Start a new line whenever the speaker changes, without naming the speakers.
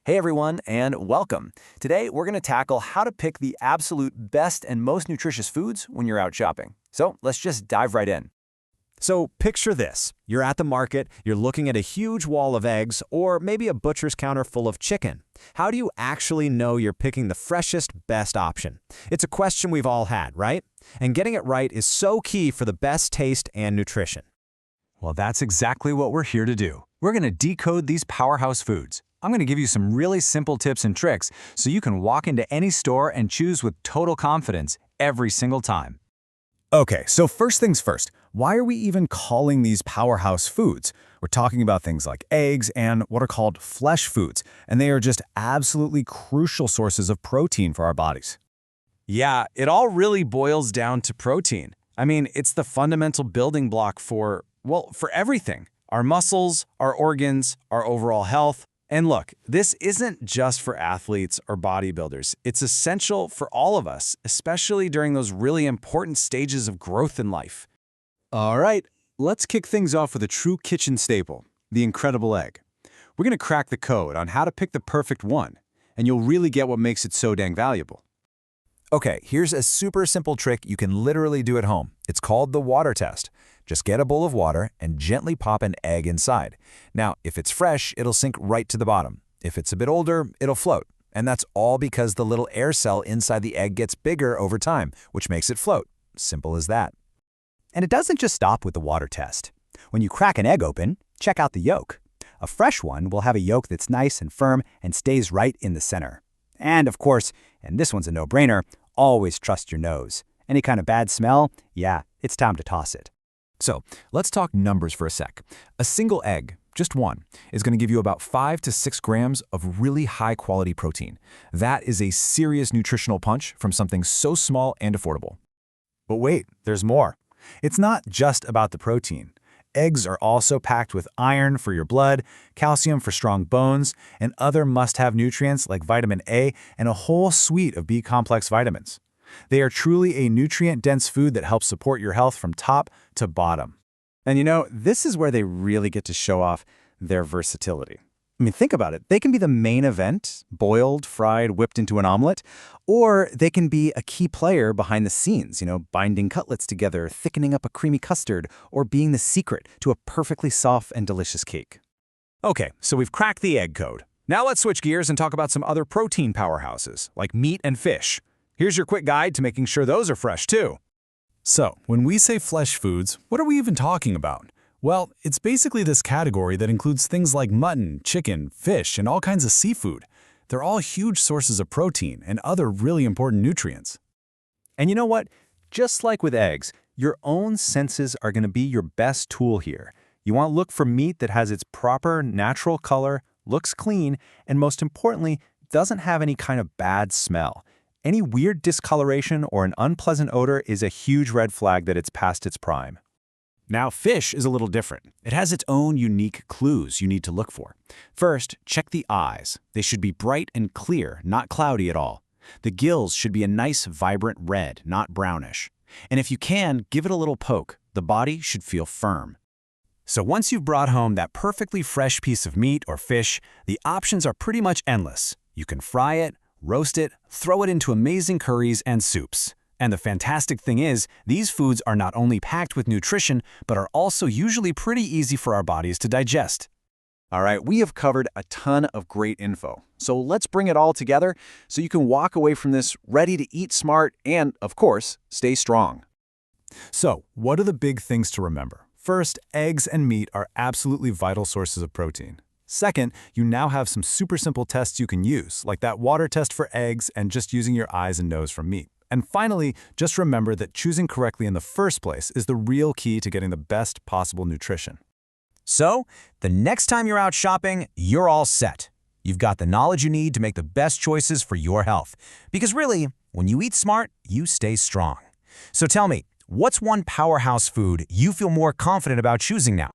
Hey everyone, and welcome. Today we're going to tackle how to pick the absolute best and most nutritious foods when you're out shopping. So let's just dive right in.
So picture this. You're at the market, you're looking at a huge wall of eggs, or maybe a butcher's counter full of chicken. How do you actually know you're picking the freshest, best option? It's a question we've all had, right? And getting it right is so key for the best taste and nutrition.
Well, that's exactly what we're here to do. We're going to decode these powerhouse foods. I'm going to give you some really simple tips and tricks so you can walk into any store and choose with total confidence every single time.
Okay, so first things first, why are we even calling these powerhouse foods? We're talking about things like eggs and what are called flesh foods, and they are just absolutely crucial sources of protein for our bodies.
Yeah, it all really boils down to protein. I mean, it's the fundamental building block for everything. Our muscles, our organs, our overall health. And look, this isn't just for athletes or bodybuilders. It's essential for all of us, especially during those really important stages of growth in life.
All right, let's kick things off with a true kitchen staple, the incredible egg. We're going to crack the code on how to pick the perfect one, and you'll really get what makes it so dang valuable.
Okay, here's a super simple trick you can literally do at home. It's called the water test. Just get a bowl of water and gently pop an egg inside. Now, if it's fresh, it'll sink right to the bottom. If it's a bit older, it'll float. And that's all because the little air cell inside the egg gets bigger over time, which makes it float. Simple as that.
And it doesn't just stop with the water test. When you crack an egg open, check out the yolk. A fresh one will have a yolk that's nice and firm and stays right in the center. And of course, and this one's a no-brainer, always trust your nose. Any kind of bad smell, yeah, it's time to toss it.
So let's talk numbers for a sec. A single egg, just one, is going to give you about 5 to 6 grams of really high-quality protein. That is a serious nutritional punch from something so small and affordable.
But wait, there's more. It's not just about the protein. Eggs are also packed with iron for your blood, calcium for strong bones, and other must-have nutrients like vitamin A and a whole suite of B-complex vitamins. They are truly a nutrient-dense food that helps support your health from top to bottom.
And you know, this is where they really get to show off their versatility. I mean, think about it. They can be the main event, boiled, fried, whipped into an omelet, or they can be a key player behind the scenes, binding cutlets together, thickening up a creamy custard, or being the secret to a perfectly soft and delicious cake.
Okay, so we've cracked the egg code. Now let's switch gears and talk about some other protein powerhouses, like meat and fish. Here's your quick guide to making sure those are fresh too.
So, when we say flesh foods, what are we even talking about? Well, it's basically this category that includes things like mutton, chicken, fish, and all kinds of seafood. They're all huge sources of protein and other really important nutrients.
And you know what? Just like with eggs, your own senses are going to be your best tool here. You want to look for meat that has its proper natural color, looks clean, and most importantly, doesn't have any kind of bad smell. Any weird discoloration or an unpleasant odor is a huge red flag that it's past its prime.
Now, fish is a little different. It has its own unique clues you need to look for. First, check the eyes. They should be bright and clear, not cloudy at all. The gills should be a nice, vibrant red, not brownish. And if you can, give it a little poke. The body should feel firm. So once you've brought home that perfectly fresh piece of meat or fish, the options are pretty much endless. You can fry it, roast it, throw it into amazing curries and soups. And the fantastic thing is, these foods are not only packed with nutrition, but are also usually pretty easy for our bodies to digest.
All right, we have covered a ton of great info. So let's bring it all together so you can walk away from this ready to eat smart and, of course, stay strong.
So, what are the big things to remember? First, eggs and meat are absolutely vital sources of protein. Second, you now have some super simple tests you can use, like that water test for eggs and just using your eyes and nose for meat. And finally, just remember that choosing correctly in the first place is the real key to getting the best possible nutrition.
So, the next time you're out shopping, you're all set. You've got the knowledge you need to make the best choices for your health. Because really, when you eat smart, you stay strong. So tell me, what's one powerhouse food you feel more confident about choosing now?